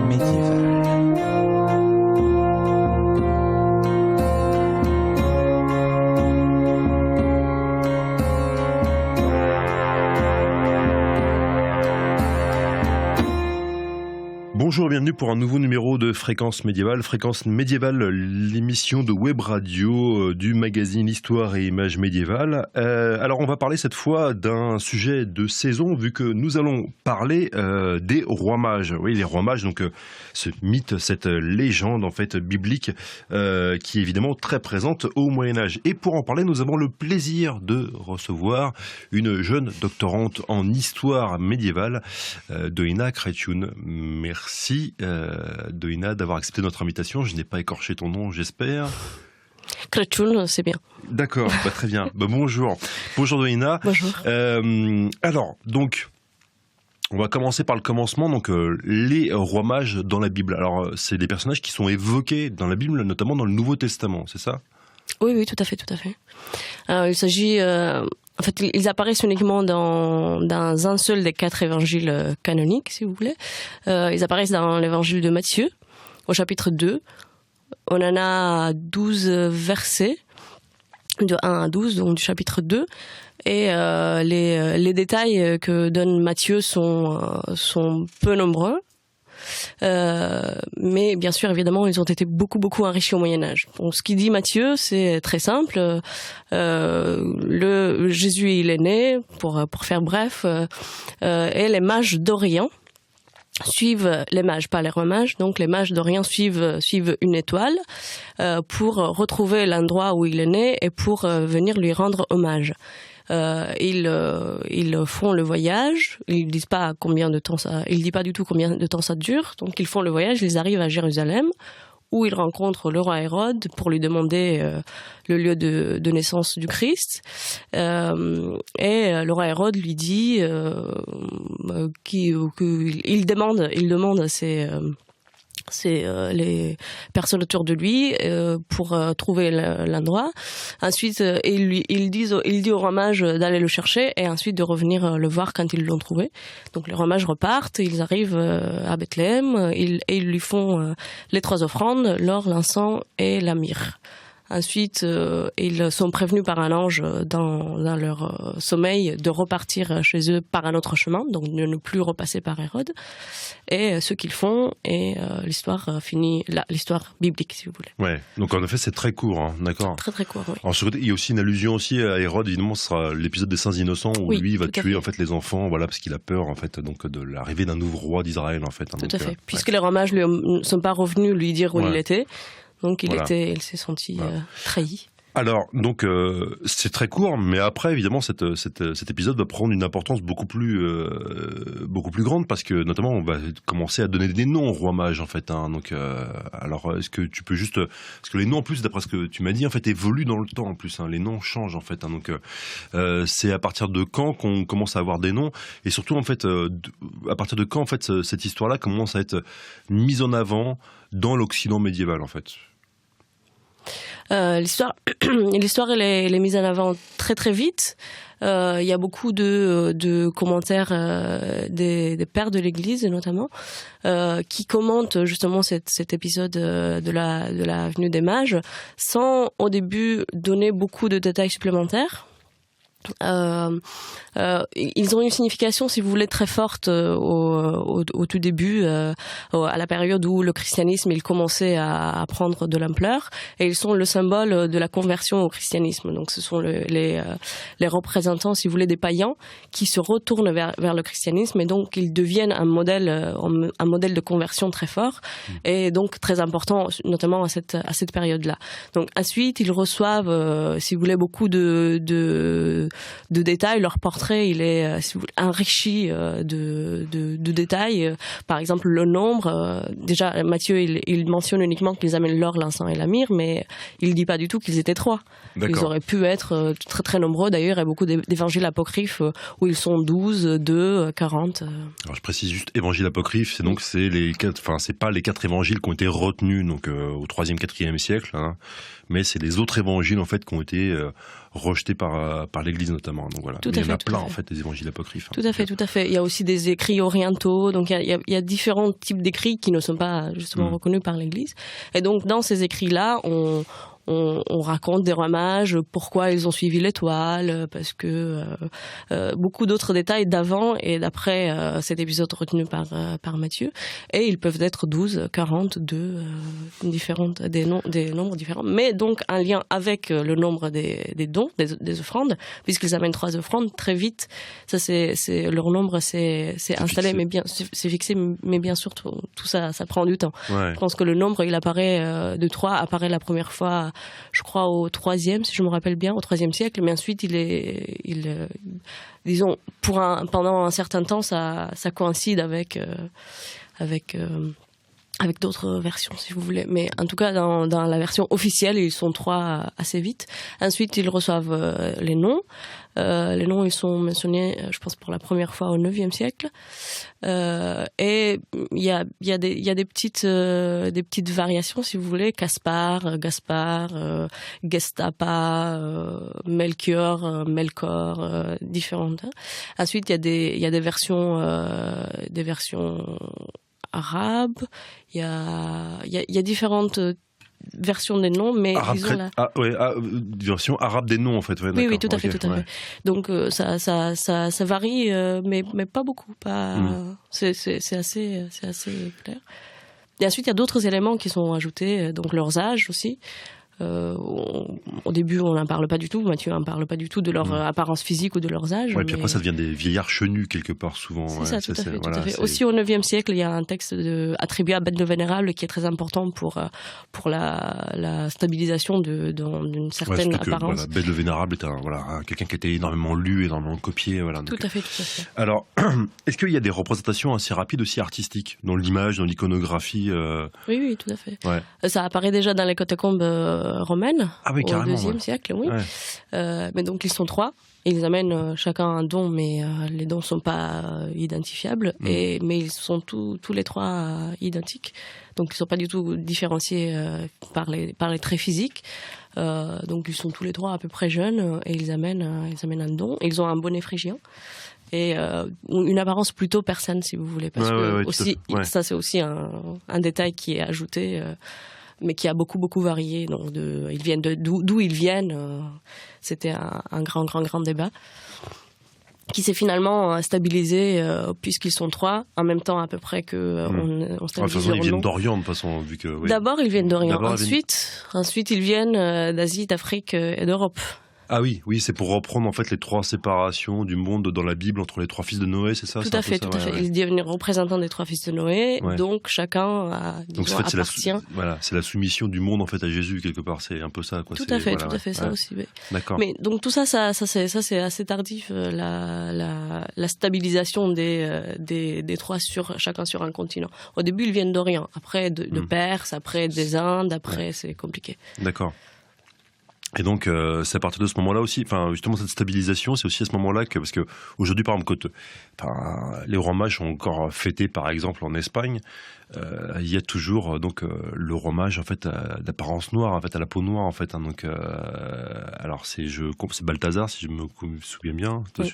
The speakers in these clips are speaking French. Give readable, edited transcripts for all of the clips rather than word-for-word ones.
médiévale. Bonjour, bienvenue pour un nouveau numéro de Fréquence Médiévale. Fréquence Médiévale, l'émission de web radio du magazine Histoire et Images Médiévales. Alors on va parler cette fois d'un sujet de saison, vu que nous allons parler des rois mages. Oui, les rois mages, donc ce mythe, cette légende en fait biblique qui est évidemment très présente au Moyen-Âge. Et pour en parler, nous avons le plaisir de recevoir une jeune doctorante en histoire médiévale, Doina Kretchoun. Merci Doina d'avoir accepté notre invitation. Je n'ai pas écorché ton nom, j'espère. Kretchoun, c'est bien. D'accord, très bien. Bonjour. Bonjour Doina. Bonjour. Alors, donc, on va commencer par le commencement. Donc, les rois mages dans la Bible. Alors, c'est des personnages qui sont évoqués dans la Bible, notamment dans le Nouveau Testament, c'est ça ? Oui, tout à fait. Alors, il s'agit... En fait, ils apparaissent uniquement dans un seul des 4 évangiles canoniques, si vous voulez. Ils apparaissent dans l'évangile de Matthieu, au chapitre 2. On en a 12 versets, de 1 à 12, donc du chapitre 2. Et les détails que donne Matthieu sont peu nombreux. Mais bien sûr, évidemment, ils ont été beaucoup enrichis au Moyen-Âge. Bon, ce qu'il dit Matthieu, c'est très simple. Jésus, il est né, pour faire bref, et les mages d'Orient suivent les mages, pas les rois mages. Donc les mages d'Orient suivent une étoile pour retrouver l'endroit où il est né et pour venir lui rendre hommage. Ils font le voyage. Ils disent pas combien de temps ça. Ils disent pas du tout combien de temps ça dure. Donc ils font le voyage. Ils arrivent à Jérusalem, où ils rencontrent le roi Hérode pour lui demander le lieu de naissance du Christ. Et le roi Hérode lui dit qu'il demande à les personnes autour de lui pour trouver l'endroit. Ensuite, il dit au roi mage d'aller le chercher et ensuite de revenir le voir quand ils l'ont trouvé. Donc les rois mages repartent, ils arrivent à Bethléem et ils lui font les 3 offrandes, l'or, l'encens et la myrrhe. Ensuite, ils sont prévenus par un ange dans leur sommeil de repartir chez eux par un autre chemin, donc de ne plus repasser par Hérode. Et ce qu'ils font, et l'histoire finit là, l'histoire biblique, si vous voulez. Ouais, donc en effet, c'est très court, hein, d'accord. Très court, oui. Alors, il y a aussi une allusion aussi à Hérode, évidemment, ce sera l'épisode des Saints Innocents, où lui va tuer en fait les enfants, voilà, parce qu'il a peur en fait donc de l'arrivée d'un nouveau roi d'Israël en fait. Hein, tout à fait. Puisque les rois mages ne sont pas revenus lui dire où il était. Donc il s'est senti trahi. Alors, donc, c'est très court, mais après, évidemment, cet épisode va prendre une importance beaucoup plus grande, parce que, notamment, on va commencer à donner des noms aux rois mages, en fait. Hein, donc, alors, est-ce que tu peux juste... Parce que les noms, en plus, d'après ce que tu m'as dit, en fait, évoluent dans le temps, en plus. Hein, les noms changent, en fait. Hein, donc, c'est à partir de quand qu'on commence à avoir des noms, et surtout, en fait, à partir de quand, en fait, cette histoire-là commence à être mise en avant dans l'Occident médiéval, en fait. L'histoire elle est mise en avant très vite. Il y a beaucoup de commentaires des pères de l'Église notamment qui commentent justement cet épisode de la venue des mages sans au début donner beaucoup de détails supplémentaires. Ils ont une signification, si vous voulez, très forte au tout début, à la période où le christianisme il commençait à prendre de l'ampleur, et ils sont le symbole de la conversion au christianisme. Donc ce sont les représentants, si vous voulez, des païens qui se retournent vers le christianisme, et donc ils deviennent un modèle de conversion très fort et donc très important, notamment à cette période-là. Donc ensuite ils reçoivent, si vous voulez, beaucoup de détails. Leur portrait, il est si vous voulez, enrichi de détails. Par exemple, le nombre. Déjà, Matthieu, il mentionne uniquement qu'ils amènent l'or, l'encens et la myrrhe, mais il ne dit pas du tout qu'ils étaient 3. D'accord. Ils auraient pu être très très nombreux. D'ailleurs, il y a beaucoup d'évangiles apocryphes où ils sont 12, 2, 40. Alors, je précise juste, évangile apocryphe, c'est donc c'est pas les 4 évangiles qui ont été retenus donc au 3e, 4e siècle, hein, mais c'est les autres évangiles en fait qui ont été rejetés par l'Église l'Église notamment. Donc voilà. Tout Mais à il y en a fait, plein en fait des évangiles apocryphes. Tout à fait, tout à fait. Il y a aussi des écrits orientaux, donc il y a différents types d'écrits qui ne sont pas justement reconnus par l'Église. Et donc dans ces écrits-là, on raconte des rois mages, pourquoi ils ont suivi l'étoile, parce que beaucoup d'autres détails d'avant et d'après cet épisode retenu par Matthieu. Et ils peuvent être 12, 42, des nombres différents. Mais donc un lien avec le nombre des dons, des offrandes, puisqu'ils amènent 3 offrandes très vite. Ça, leur nombre c'est installé, fixé. C'est fixé, mais bien sûr tout ça prend du temps. Ouais. Je pense que le nombre, il apparaît de 3, apparaît la première fois, je crois au 3e, si je me rappelle bien, au 3e siècle, mais ensuite disons, pendant un certain temps, ça coïncide avec d'autres versions, si vous voulez. Mais en tout cas, dans la version officielle, ils sont 3 assez vite. Ensuite, ils reçoivent les noms. Les noms, ils sont mentionnés, je pense, pour la première fois au 9e siècle. Et il y a des petites variations, si vous voulez. Caspar, Gaspard, Gestapa, Melchior, Melkor, différentes. Ensuite, il y a des versions arabes. Il y a différentes versions des noms, mais disons là. Version arabe des noms en fait. Ouais, oui, tout à fait. Donc ça varie, mais pas beaucoup. C'est assez clair. Et ensuite, il y a d'autres éléments qui sont ajoutés, donc leurs âges aussi. Au début, on n'en parle pas du tout. Matthieu n'en parle pas du tout de leur apparence physique ou de leurs âges. Ouais, puis après, ça devient des vieillards chenus quelque part, souvent. C'est ça, tout à fait. Aussi, au 9e siècle, il y a un texte attribué à Bède le Vénérable qui est très important pour la stabilisation d'une certaine apparence. Bède le Vénérable est quelqu'un qui a été énormément lu, énormément copié. Tout à fait. Alors, est-ce qu'il y a des représentations assez rapides, aussi artistiques, dans l'image, dans l'iconographie Oui, tout à fait. Ouais. Ça apparaît déjà dans les catacombes romaines au 2e siècle, oui. Mais donc ils sont 3. Ils amènent chacun un don, mais les dons ne sont pas identifiables. Mais ils sont tous les 3 identiques. Donc ils ne sont pas du tout différenciés par les traits physiques. Donc ils sont tous les 3 à peu près jeunes et ils amènent un don. Et ils ont un bonnet phrygien. Et une apparence plutôt persane, si vous voulez. Parce que ça, c'est aussi un détail qui est ajouté, mais qui a beaucoup varié. Donc ils viennent d'où ils viennent. C'était un grand débat qui s'est finalement stabilisé puisqu'ils sont 3 en même temps à peu près que on stabilise. De toute façon, ils viennent d'Orient, de toute façon, vu que. Oui. D'abord, ils viennent d'Orient. Ensuite, ils viennent d'Asie, d'Afrique et d'Europe. Ah oui, c'est pour reprendre en fait les 3 séparations du monde dans la Bible entre les 3 fils de Noé, c'est ça? Tout à fait. Ils deviennent représentants des 3 fils de Noé, donc chacun appartient. C'est la soumission du monde en fait à Jésus quelque part, c'est un peu ça, quoi. Tout à fait, ça aussi. Mais... D'accord. Mais donc tout ça c'est assez tardif, la stabilisation des 3 chacun sur un continent. Au début, ils viennent d'Orient, après de Perse, après des Indes, après c'est compliqué. D'accord. Et donc, c'est à partir de ce moment-là aussi, justement, cette stabilisation, c'est aussi à ce moment-là que, parce que aujourd'hui, par exemple, les rois mages sont encore fêtés, par exemple, en Espagne, il y a toujours le roi mage en fait d'apparence noire, en fait à la peau noire en fait. Alors c'est Balthazar si je me souviens bien. Oui.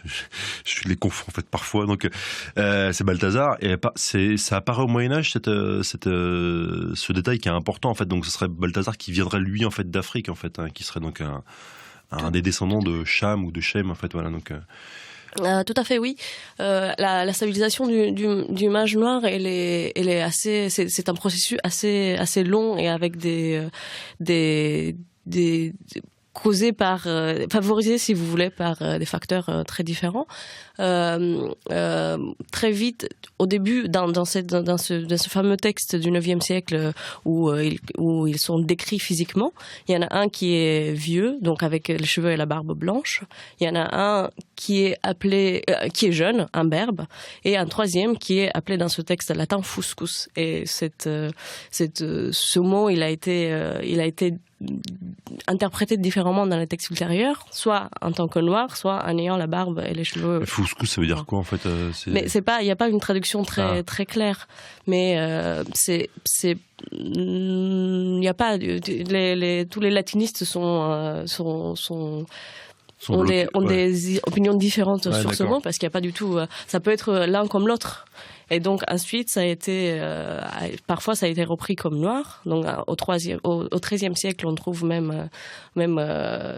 Je les confonds en fait parfois. Donc c'est Balthazar et ça apparaît au Moyen Âge ce détail qui est important en fait. Donc ce serait Balthazar qui viendrait lui en fait d'Afrique en fait, qui serait donc un des descendants de Cham ou de Shem en fait. Voilà donc. Tout à fait, oui. La stabilisation du mage noir, elle est assez. C'est un processus assez long et avec des causé favorisé si vous voulez par des facteurs très différents. Très vite, au début, dans ce fameux texte du 9e siècle où ils sont décrits physiquement, il y en a un qui est vieux, donc avec les cheveux et la barbe blanche. Il y en a un qui est jeune, un berbe, et un 3e qui est appelé dans ce texte latin fuscus. Et ce mot, il a été interprété différemment dans les textes ultérieurs, soit en tant que noir, soit en ayant la barbe et les cheveux. Fuscus, ça veut dire quoi en fait Mais il n'y a pas une traduction très claire. Mais il n'y a pas tous les latinistes sont ont des opinions différentes sur ce mot, parce qu'il n'y a pas du tout... ça peut être l'un comme l'autre. Et donc ensuite, ça a été parfois ça a été repris comme noir. Donc au XIIIe siècle, on trouve même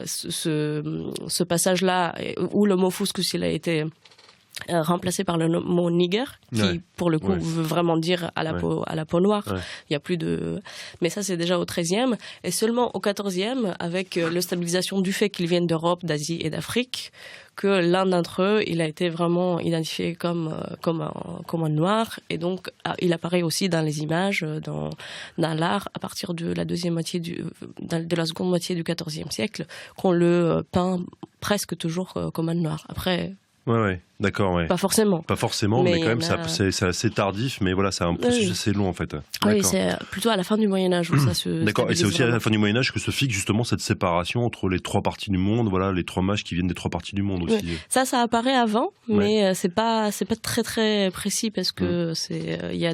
ce passage-là où le mot fuscus il a été remplacé par le mot nigger, qui pour le coup veut vraiment dire à la peau noire. Il y a plus de... Mais ça c'est déjà au XIIIe, et seulement au XIVe, avec la stabilisation du fait qu'ils viennent d'Europe, d'Asie et d'Afrique, que l'un d'entre eux, il a été vraiment identifié comme un noir, et donc il apparaît aussi dans les images, dans l'art, à partir de la de la seconde moitié du XIVe siècle, qu'on le peint presque toujours comme un noir. Après... Ouais, d'accord, ouais. Pas forcément. Pas forcément, mais quand même, c'est assez tardif, mais voilà, c'est un processus assez long, en fait. Oui, c'est plutôt à la fin du Moyen-Âge où ça se... D'accord, et c'est aussi à la fin du Moyen-Âge que se fixe justement cette séparation entre les trois parties du monde, voilà, les trois mages qui viennent des trois parties du monde aussi. Oui. Ça apparaît avant, mais c'est pas très très précis, parce que il y a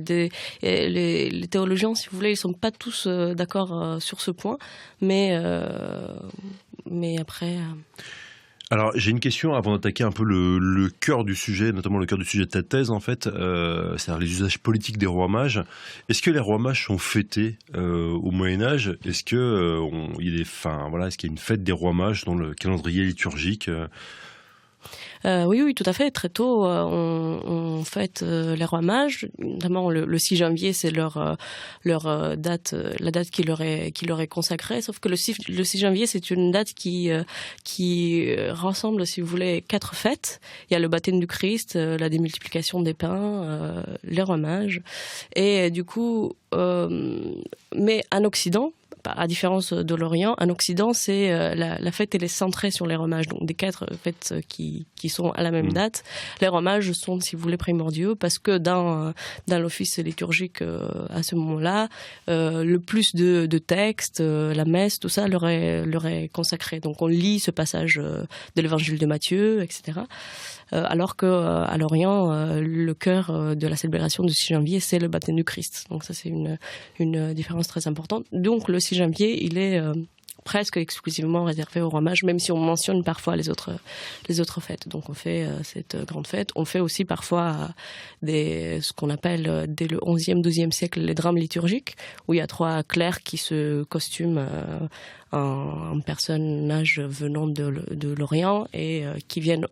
les théologiens, si vous voulez, ils sont pas tous d'accord sur ce point, mais après... Alors, j'ai une question avant d'attaquer un peu le cœur du sujet, notamment le cœur du sujet de ta thèse, en fait, c'est-à-dire les usages politiques des rois mages. Est-ce que les rois mages sont fêtés au Moyen-Âge ? Est-ce qu'il est-ce qu'il y a une fête des rois mages dans le calendrier liturgique ? Oui, tout à fait. Très tôt, on fête les rois mages. Notamment le 6 janvier, c'est leur date, la date qui leur est consacrée. Sauf que le 6 janvier, c'est une date qui rassemble, si vous voulez, 4 fêtes. Il y a le baptême du Christ, la démultiplication des pains, les rois mages. Et du coup, mais en Occident, à différence de l'Orient, en Occident, c'est la fête, elle est centrée sur les rois mages. Donc des 4 fêtes qui sont à la même date, les rois mages sont, si vous voulez, primordiaux, parce que dans l'office liturgique à ce moment-là, le plus de textes, la messe, tout ça leur est consacré. Donc on lit ce passage de l'évangile de Matthieu, etc. Alors que à l'Orient, le cœur de la célébration du 6 janvier, c'est le baptême du Christ. Donc ça, c'est une différence très importante. Donc le 6 janvier, il est presque exclusivement réservé aux rois mages, même si on mentionne parfois les autres fêtes. Donc on fait cette grande fête. On fait aussi parfois ce qu'on appelle dès le 11e, 12e siècle les drames liturgiques, où il y a 3 clercs qui se costument en personnages venant de l'Orient et qui viennent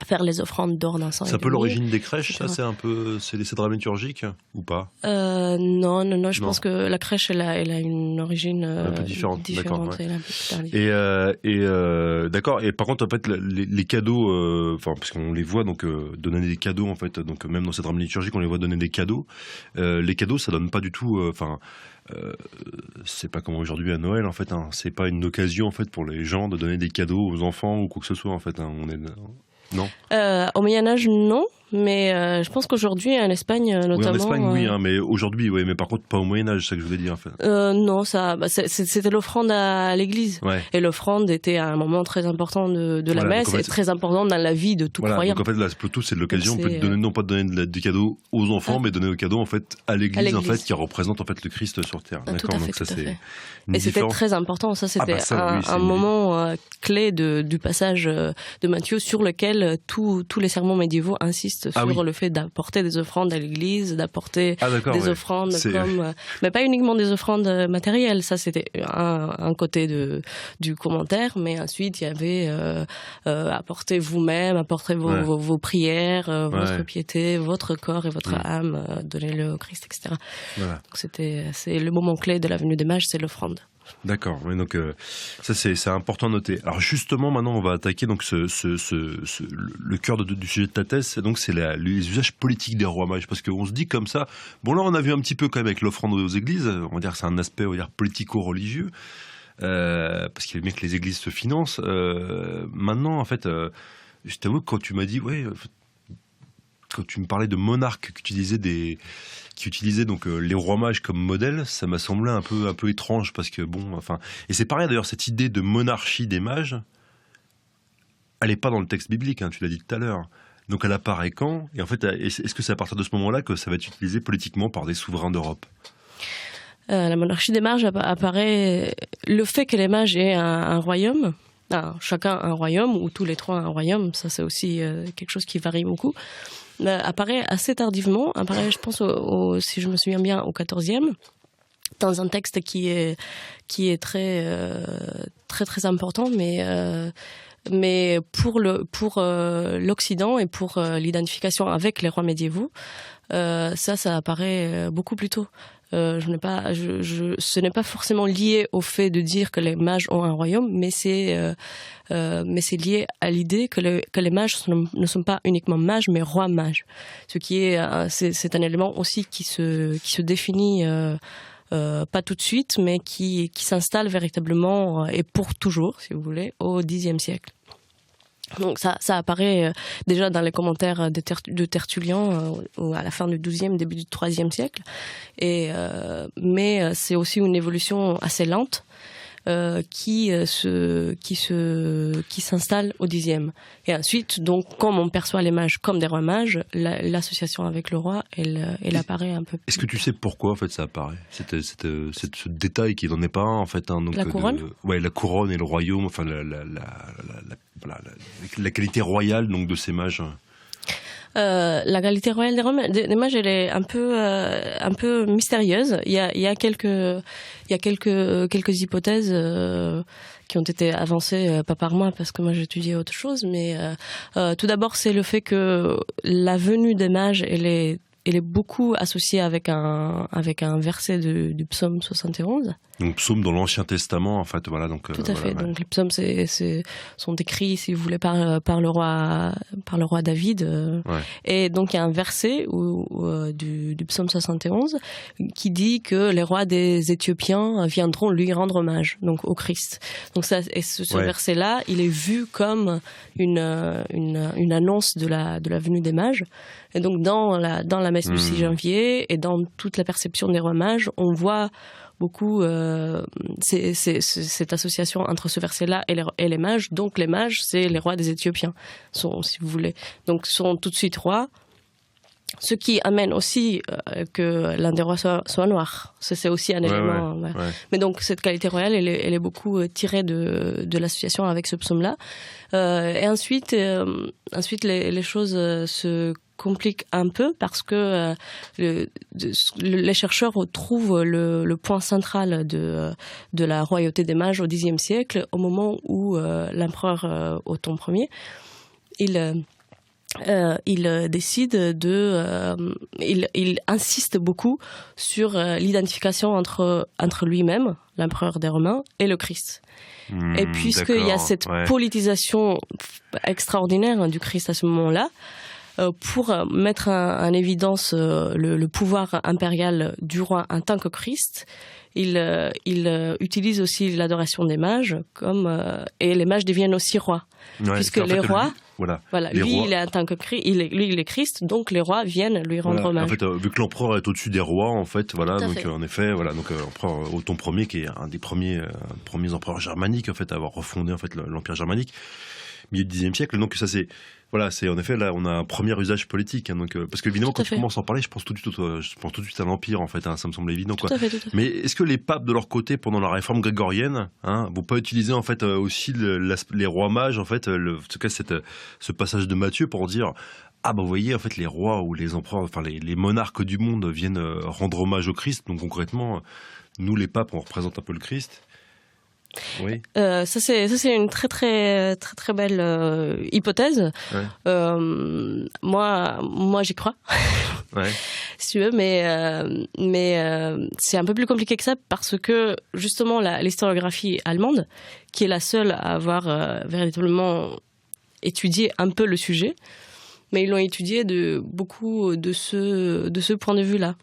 faire les offrandes d'or, d'encens. C'est un peu l'origine des crèches, ça, c'est des dramaturgiques ou pas ? Non, je pense que la crèche, elle a une origine un peu différente. D'accord, ouais. Et d'accord. Et par contre, en fait, les cadeaux, parce qu'on les voit donc donner des cadeaux, en fait, donc même dans cette dramaturgique, on les voit donner des cadeaux. Les cadeaux, ça donne pas du tout. C'est pas comme aujourd'hui à Noël, en fait. C'est pas une occasion, en fait, pour les gens de donner des cadeaux aux enfants ou quoi que ce soit, en fait. Non. Au Moyen-Âge, non. Mais je pense qu'aujourd'hui, en Espagne notamment... Oui, en Espagne, oui, mais aujourd'hui, oui, mais par contre, pas au Moyen-Âge, c'est ça que je voulais dire, en fait. Non, c'était l'offrande à l'église. Ouais. Et l'offrande était un moment très important de la messe, en fait, et très important dans la vie de tout croyant. Donc en fait, là, plutôt, c'est l'occasion de donner, non pas de donner des cadeaux aux enfants, mais donner des cadeaux, en fait, à l'église, en fait, qui représente, en fait, le Christ sur terre. D'accord, tout à fait, donc ça, c'est... Et c'était très important, ça, c'était un moment clé du passage de Matthieu, sur lequel tous les sermons médiévaux insistent sur le fait d'apporter des offrandes à l'église, d'apporter des offrandes mais pas uniquement des offrandes matérielles. Ça, c'était un côté du commentaire, mais ensuite, il y avait apportez vous-même, apportez vos prières, votre piété, votre corps et votre âme, donnez-le au Christ, etc. Voilà. Donc c'est le moment clé de la venue des mages, c'est l'offrande. D'accord, oui, donc ça c'est important à noter. Alors justement, maintenant on va attaquer donc le cœur du sujet de ta thèse, donc c'est les usages politiques des rois mages, parce qu'on se dit comme ça, bon là on a vu un petit peu quand même avec l'offrande aux églises, on va dire que c'est un aspect, on va dire, politico-religieux, parce qu'il est bien que les églises se financent. Maintenant, en fait, je t'avoue que quand tu m'as dit, quand tu me parlais de monarques qui utilisaient donc les rois mages comme modèle, ça m'a semblé un peu étrange, parce que et c'est pareil d'ailleurs, cette idée de monarchie des mages, elle n'est pas dans le texte biblique, tu l'as dit tout à l'heure. Donc elle apparaît quand ? Et en fait, est-ce que c'est à partir de ce moment-là que ça va être utilisé politiquement par des souverains d'Europe ? La monarchie des mages apparaît, le fait que les mages aient un royaume chacun un royaume, ou tous les trois un royaume, ça c'est aussi quelque chose qui varie beaucoup, apparaît assez tardivement, apparaît je pense si je me souviens bien au XIVe, dans un texte qui est très très important, mais pour l'Occident et pour l'identification avec les rois médiévaux, ça apparaît beaucoup plus tôt. Ce n'est pas forcément lié au fait de dire que les mages ont un royaume, mais c'est lié à l'idée que les mages ne sont pas uniquement mages, mais rois mages. Ce qui c'est un élément aussi qui se définit pas tout de suite, mais qui s'installe véritablement et pour toujours, si vous voulez, au Xe siècle. Donc ça apparaît déjà dans les commentaires de Tertullien à la fin du XIIe, début du IIIe siècle. Mais c'est aussi une évolution assez lente qui s'installe au Xe. Et ensuite, donc, comme on perçoit les mages comme des rois mages, l'association avec le roi, elle apparaît un peu. Est-ce que tu sais pourquoi en fait ça apparaît, ce détail qui n'en est pas un en fait, hein, donc la couronne. La couronne et le royaume, enfin la qualité royale donc de ces mages. La qualité royale des mages, elle est un peu mystérieuse. Il y a quelques hypothèses qui ont été avancées, pas par moi parce que moi j'étudiais autre chose, mais tout d'abord c'est le fait que la venue des mages, elle est beaucoup associée avec un verset du psaume 71. Donc psaume dans l'Ancien Testament en fait, voilà. Donc tout à fait. Ouais. Donc les psaumes sont écrits, si vous voulez, par le roi David. Ouais. Et donc il y a un verset du psaume 71 qui dit que les rois des Éthiopiens viendront lui rendre hommage, donc au Christ. Donc ce verset-là, il est vu comme une annonce de la venue des mages. Et donc dans la messe du 6 janvier et dans toute la perception des rois mages, on voit beaucoup cette association entre ce verset-là et les mages. Donc les mages, c'est les rois des Éthiopiens, si vous voulez. Donc sont tout de suite rois, ce qui amène aussi que l'un des rois soit noir. C'est aussi un élément. Ouais. Mais donc cette qualité royale, elle est beaucoup tirée de l'association avec ce psaume-là. Et ensuite les choses se complique un peu parce que les chercheurs trouvent le point central de la royauté des mages au Xe siècle, au moment où l'empereur Othon Ier, il décide il insiste beaucoup sur l'identification entre lui-même, l'empereur des Romains, et le Christ. Et puisqu'il y a cette politisation extraordinaire du Christ à ce moment-là, pour mettre en évidence le pouvoir impérial du roi en tant que Christ, il utilise aussi l'adoration des mages et les mages deviennent aussi rois, puisque les rois, lui il est en tant que Christ, il est Christ, donc les rois viennent lui rendre hommage. En fait, vu que l'empereur est au-dessus des rois, en fait, en effet, l'empereur Othon Ier, qui est un des premiers empereurs germaniques en fait à avoir refondé en fait l'empire germanique, milieu du Xe siècle. Donc ça c'est en effet là on a un premier usage politique, hein, donc parce qu'évidemment quand tu commences à en parler, je pense tout de suite à l'empire en fait, hein, ça me semble évident quoi. Tout à fait. Mais est-ce que les papes de leur côté pendant la réforme grégorienne, vont pas utiliser en fait aussi les rois mages en fait, en tout cas ce passage de Matthieu pour dire vous voyez en fait les rois ou les empereurs, enfin les monarques du monde viennent rendre hommage au Christ, donc concrètement nous les papes on représente un peu le Christ. Oui. Ça c'est une très très très très belle hypothèse. Ouais. Moi j'y crois. Ouais. Si tu veux, mais c'est un peu plus compliqué que ça parce que justement l'historiographie allemande, qui est la seule à avoir véritablement étudié un peu le sujet, mais ils l'ont étudié beaucoup de ce point de vue-là,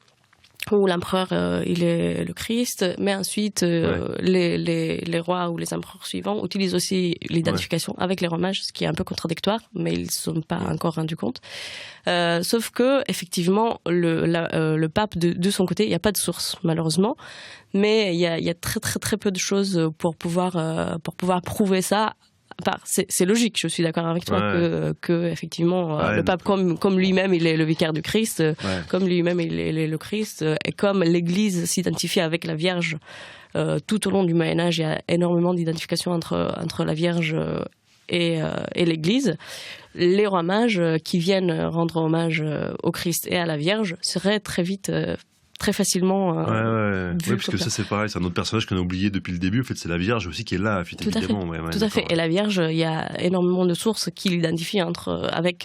où l'empereur il est le Christ, mais ensuite les rois ou les empereurs suivants utilisent aussi l'identification avec les rois mages, ce qui est un peu contradictoire, mais ils ne se sont pas encore rendus compte. Sauf que effectivement le pape de son côté, il n'y a pas de source malheureusement, mais il y a très très très peu de choses pour pouvoir prouver ça c'est logique, je suis d'accord avec toi que effectivement, le pape, comme lui-même, il est le vicaire du Christ, comme lui-même, il est le Christ, et comme l'Église s'identifie avec la Vierge tout au long du Moyen-Âge, il y a énormément d'identification entre la Vierge et l'Église. Les rois mages qui viennent rendre hommage au Christ et à la Vierge seraient très vite, très facilement vus. Parce que ça, c'est pareil, c'est un autre personnage qu'on a oublié depuis le début. En fait, c'est la Vierge aussi qui est là, évidemment. Tout à fait. Et la Vierge, il y a énormément de sources qui l'identifient avec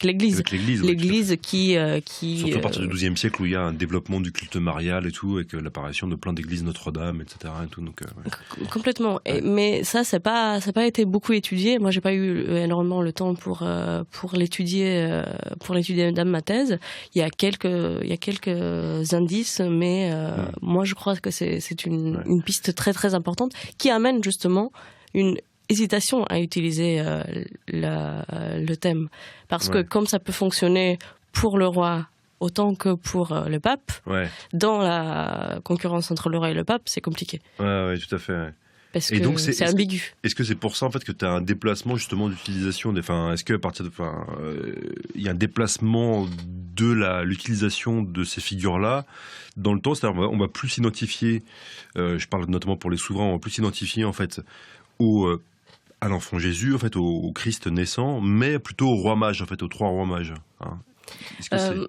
l'Église. L'Église qui surtout à partir du XIIe siècle où il y a un développement du culte marial et tout, avec l'apparition de plein d'églises Notre-Dame, etc. Et tout, donc, complètement. Mais ça n'a pas été beaucoup étudié. Moi, j'ai pas eu énormément le temps pour l'étudier dans ma thèse. Il y a quelques indices, mais moi je crois que c'est une piste très très importante qui amène justement une hésitation à utiliser le thème, parce que comme ça peut fonctionner pour le roi autant que pour le pape, dans la concurrence entre le roi et le pape, c'est compliqué. Oui, tout à fait. Parce que donc c'est ambigu. Est-ce que c'est pour ça en fait que tu as un déplacement justement d'utilisation est-ce que à partir de il y a un déplacement de l'utilisation de ces figures-là dans le temps, c'est-à-dire on va plus s'identifier, je parle notamment pour les souverains, on va plus s'identifier en fait à l'enfant Jésus, en fait au Christ naissant, mais plutôt aux rois mages, en fait aux trois rois mages. Hein. Est-ce que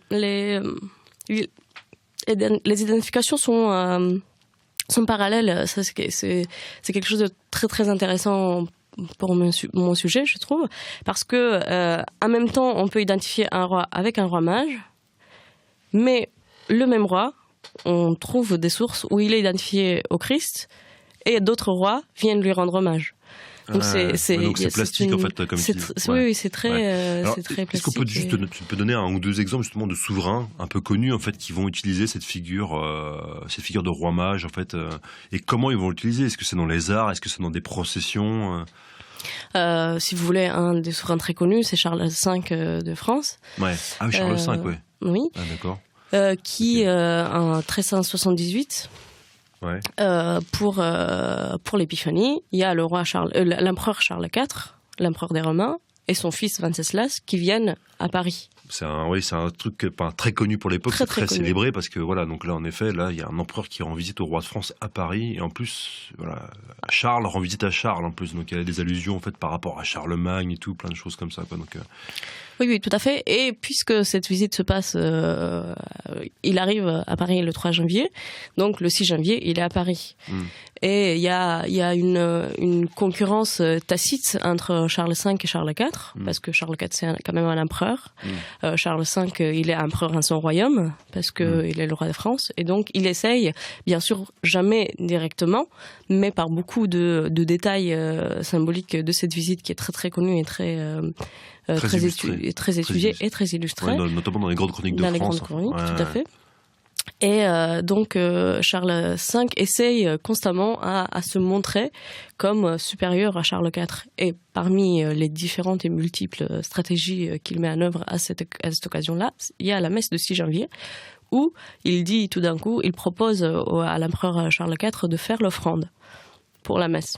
les identifications sont parallèles. Ça, c'est quelque chose de très très intéressant pour mon sujet, je trouve, parce que en même temps, on peut identifier un roi avec un roi mage, mais le même roi, on trouve des sources où il est identifié au Christ, et d'autres rois viennent lui rendre hommage. Donc c'est plastique en fait, comme tu dis. Oui, c'est très plastique. Est-ce qu'on peut tu peux donner un ou deux exemples justement de souverains un peu connus en fait qui vont utiliser cette figure de roi mage en fait, et comment ils vont l'utiliser? Est-ce que c'est dans les arts? Est-ce que c'est dans des processions? Si vous voulez, un des souverains très connus, c'est Charles V de France. Ouais. Ah oui, Charles V, oui. Oui. Ah, d'accord. Qui en 1378. Pour l'épiphanie, il y a l'empereur Charles IV, l'empereur des Romains, et son fils Venceslas qui viennent à Paris. C'est un truc très connu pour l'époque, c'est très célébré parce que donc là en effet, il y a un empereur qui rend visite au roi de France à Paris, et en plus Charles rend visite à Charles en plus, donc il y a des allusions en fait par rapport à Charlemagne et tout, plein de choses comme ça, quoi. Donc Oui, tout à fait. Et puisque cette visite se passe, il arrive à Paris le 3 janvier, donc le 6 janvier, il est à Paris. Et il y a une concurrence tacite entre Charles V et Charles IV, parce que Charles IV, c'est quand même un empereur. Charles V, il est empereur en son royaume, parce qu'il est le roi de France. Et donc, il essaye, bien sûr, jamais directement, mais par beaucoup de détails symboliques de cette visite qui est très, très connue et très étudiée et très illustrée. Notamment dans les grandes chroniques de France. Dans les grandes chroniques, tout à fait. Et donc Charles V essaye constamment à se montrer comme supérieur à Charles IV. Et parmi les différentes et multiples stratégies qu'il met en œuvre à cette occasion-là, il y a la messe de 6 janvier où il dit tout d'un coup, il propose à l'empereur Charles IV de faire l'offrande pour la messe.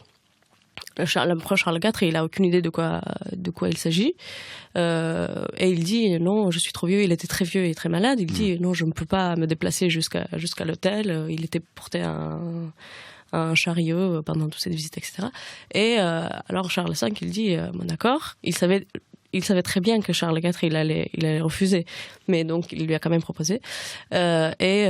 L'empereur Charles IV, il n'a aucune idée de quoi il s'agit. Et il dit non, je suis trop vieux. Il était très vieux et très malade. Il dit non, je ne peux pas me déplacer jusqu'à l'hôtel. Il était porté un chariot pendant toute cette visite, etc. Et alors Charles V, il dit bon, d'accord. Il savait très bien que Charles IV, il allait refuser. Mais donc, il lui a quand même proposé. Et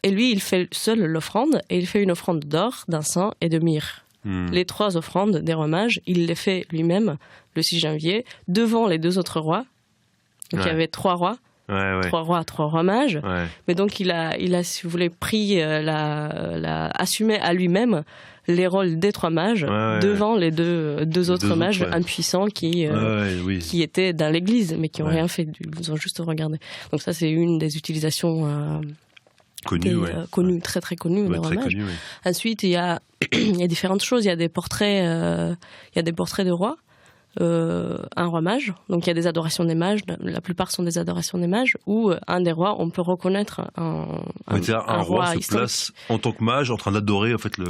lui, il fait seul l'offrande. Et il fait une offrande d'or, d'encens et de myrrhe. Les 3 offrandes des rois mages, il les fait lui-même le 6 janvier devant les 2 autres rois. Donc il y avait 3 rois, 3 rois mages. Mais donc il a, si vous voulez, pris assumé à lui-même les rôles des 3 mages devant les deux autres mages impuissants qui étaient dans l'église mais qui n'ont rien fait, ils ont juste regardé. Donc ça, c'est une des utilisations connu, très très connu, des rois mages. Ensuite, il y a différentes choses. Il y a des portraits de rois un roi mage, donc il y a des adorations des mages, la plupart sont des adorations des mages, où un des rois, on peut reconnaître un roi se historique. place en tant que mage en train d'adorer en fait le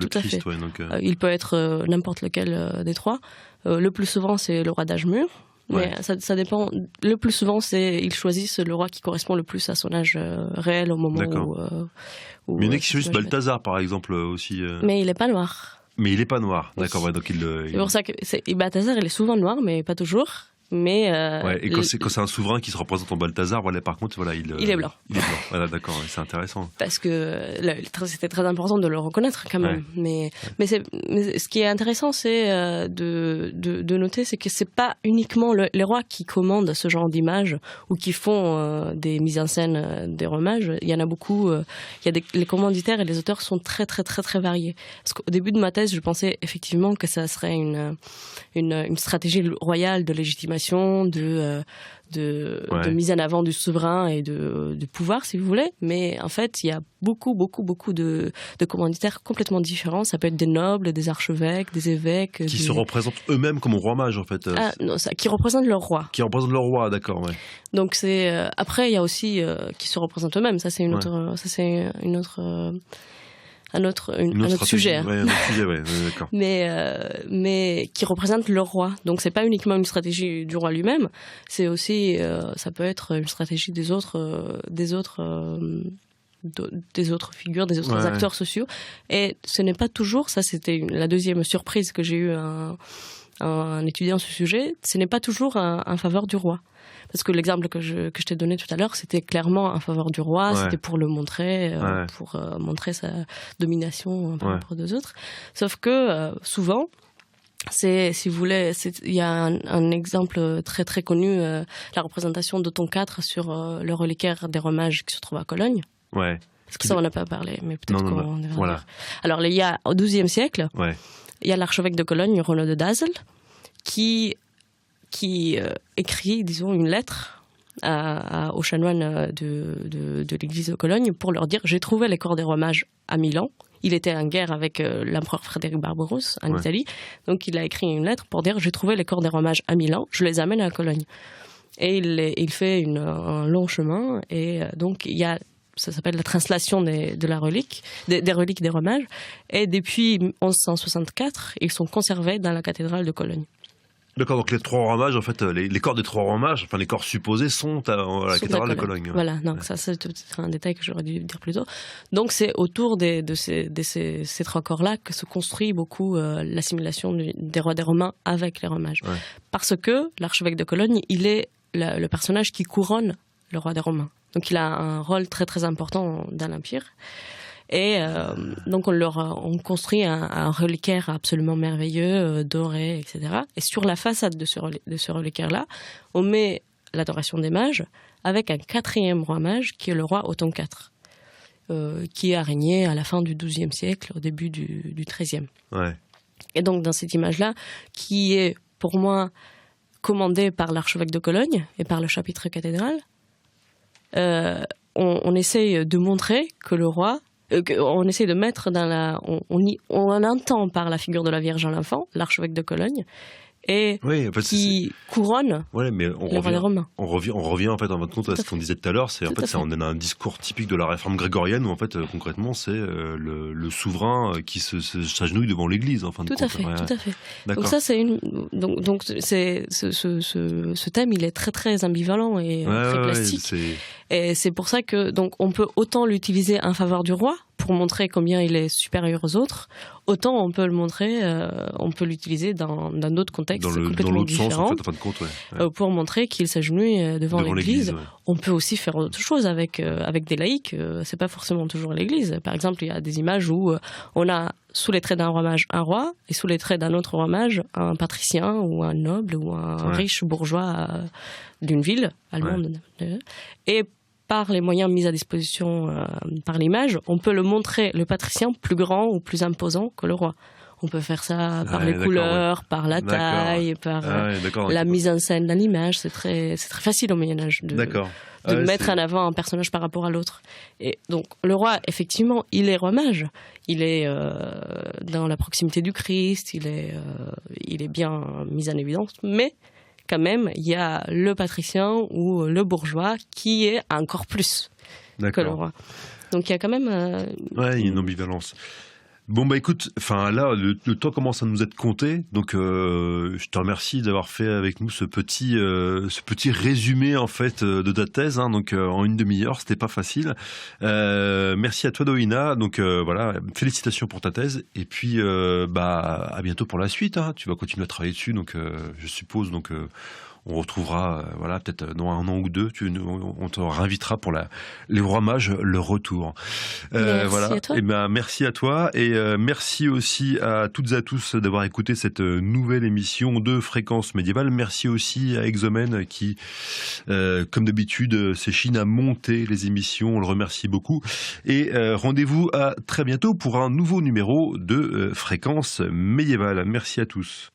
Christ. Ouais, donc, il peut être n'importe lequel des trois. Le plus souvent, c'est le roi d'Ashmur. Mais ça dépend. Le plus souvent, ils choisissent le roi qui correspond le plus à son âge réel au moment où. Mais il y en a qui choisissent Balthazar, par exemple, aussi. Mais il n'est pas noir. Mais il n'est pas noir, d'accord. Ouais, donc c'est pour ça que Balthazar, il est souvent noir, mais pas toujours. Mais et quand c'est un souverain qui se représente en Balthazar, voilà, par contre, voilà, il est blanc. Il est blanc. Voilà, d'accord, c'est intéressant. Parce que c'était très important de le reconnaître quand même. Mais ce qui est intéressant, c'est de noter, c'est que c'est pas uniquement les rois qui commandent ce genre d'images ou qui font des mises en scène des romages. Il y en a beaucoup. Les commanditaires et les auteurs sont très très très très variés. Parce qu'au début de ma thèse, je pensais effectivement que ça serait une stratégie royale de légitimation, de mise en avant du souverain et de pouvoir, si vous voulez. Mais en fait, il y a beaucoup de commanditaires complètement différents. Ça peut être des nobles, des archevêques, des évêques. Qui se représentent eux-mêmes comme roi mage, en fait. Non, qui représentent leur roi. Qui représentent leur roi, d'accord, ouais. Donc après, il y a aussi qui se représentent eux-mêmes. Ça, c'est un autre sujet. Un autre sujet, d'accord. Mais qui représente le roi. Donc c'est pas uniquement une stratégie du roi lui-même, c'est aussi ça peut être une stratégie des autres figures, des autres acteurs sociaux. Et ce n'est pas toujours, ça c'était la deuxième surprise que j'ai eue en étudiant ce sujet, ce n'est pas toujours en faveur du roi. Parce que l'exemple que je t'ai donné tout à l'heure, c'était clairement en faveur du roi, c'était pour le montrer, pour montrer sa domination par rapport aux autres. Sauf que souvent, si vous voulez, il y a un exemple très très connu, la représentation d'Othon IV sur le reliquaire des rois mages qui se trouve à Cologne. Ouais. Parce que ça, on n'a pas parlé, mais peut-être qu'on va voilà. Alors, il y a au XIIe siècle, il y a l'archevêque de Cologne, Renaud de Dazel, qui écrit, disons, une lettre aux chanoines de l'église de Cologne pour leur dire « J'ai trouvé les corps des rois mages à Milan ». Il était en guerre avec l'empereur Frédéric Barbarousse en Italie. Donc, il a écrit une lettre pour dire « J'ai trouvé les corps des rois mages à Milan, je les amène à Cologne ». Et il fait un long chemin. Et donc, il y a... Ça s'appelle la translation des reliques des rois mages. Et depuis 1164, ils sont conservés dans la cathédrale de Cologne. D'accord, donc les trois rois mages, en fait, les corps des trois rois mages, enfin les corps supposés, sont à la cathédrale de Cologne. Voilà, donc ça c'est un détail que j'aurais dû dire plus tôt. Donc c'est autour de ces trois corps-là que se construit beaucoup l'assimilation des rois des Romains avec les rois mages. Ouais. Parce que l'archevêque de Cologne, il est le personnage qui couronne le roi des Romains. Donc il a un rôle très très important dans l'Empire. Et donc on construit un reliquaire absolument merveilleux, doré, etc. Et sur la façade de ce reliquaire-là, on met l'adoration des mages avec un quatrième roi mage qui est le roi Othon IV, qui a régné à la fin du XIIe siècle, au début du XIIIe. Ouais. Et donc dans cette image-là, qui est pour moi commandée par l'archevêque de Cologne et par le chapitre cathédral, on essaye de montrer que le roi, on essaye de mettre on entend par la figure de la Vierge à l'enfant, l'archevêque de Cologne, et qui couronne les rois des Romains. On revient en fait en votre compte à ce qu'on disait tout à l'heure, on a un discours typique de la réforme grégorienne où en fait concrètement c'est le souverain qui s'agenouille devant l'Église en fin de compte. Tout à fait. Donc ça c'est donc c'est ce thème, il est très très ambivalent et très plastique. Et c'est pour ça que donc on peut autant l'utiliser en faveur du roi pour montrer combien il est supérieur aux autres, autant on peut le montrer, on peut l'utiliser dans d'autres contextes complètement différents, sens, en fait, en fin de compte, pour montrer qu'il s'agenouille devant l'Église. On peut aussi faire autre chose avec des laïcs. C'est pas forcément toujours l'Église. Par exemple, il y a des images où on a sous les traits d'un roi mage un roi et sous les traits d'un autre roi mage un patricien ou un noble ou un riche bourgeois d'une ville allemande. Et par les moyens mis à disposition par l'image, on peut le montrer, le patricien, plus grand ou plus imposant que le roi. On peut faire ça par les d'accord, couleurs, par la d'accord, taille, par d'accord, la mise en scène de l'image. C'est très facile au Moyen-Âge d'accord. de mettre en avant un personnage par rapport à l'autre. Et donc, le roi, effectivement, il est roi mage. Il est dans la proximité du Christ, il est bien mis en évidence, mais quand même, il y a le patricien ou le bourgeois qui est encore plus que le roi. Donc, il y a quand même... il y a une ambivalence. Bon bah écoute, là le temps commence à nous être compté, donc je te remercie d'avoir fait avec nous ce petit résumé en fait de ta thèse, hein, donc en une demi-heure, c'était pas facile. Merci à toi Doina, donc voilà, félicitations pour ta thèse et puis à bientôt pour la suite, hein. Tu vas continuer à travailler dessus, donc je suppose donc. On retrouvera, peut-être dans 1 an ou 2, on te réinvitera pour les Rois Mages, le retour. Merci à toi. Et merci à toi et merci aussi à toutes et à tous d'avoir écouté cette nouvelle émission de Fréquence Médiévale. Merci aussi à Exomen qui, comme d'habitude, s'échine à monter les émissions. On le remercie beaucoup. Et rendez-vous à très bientôt pour un nouveau numéro de Fréquence Médiévale. Merci à tous.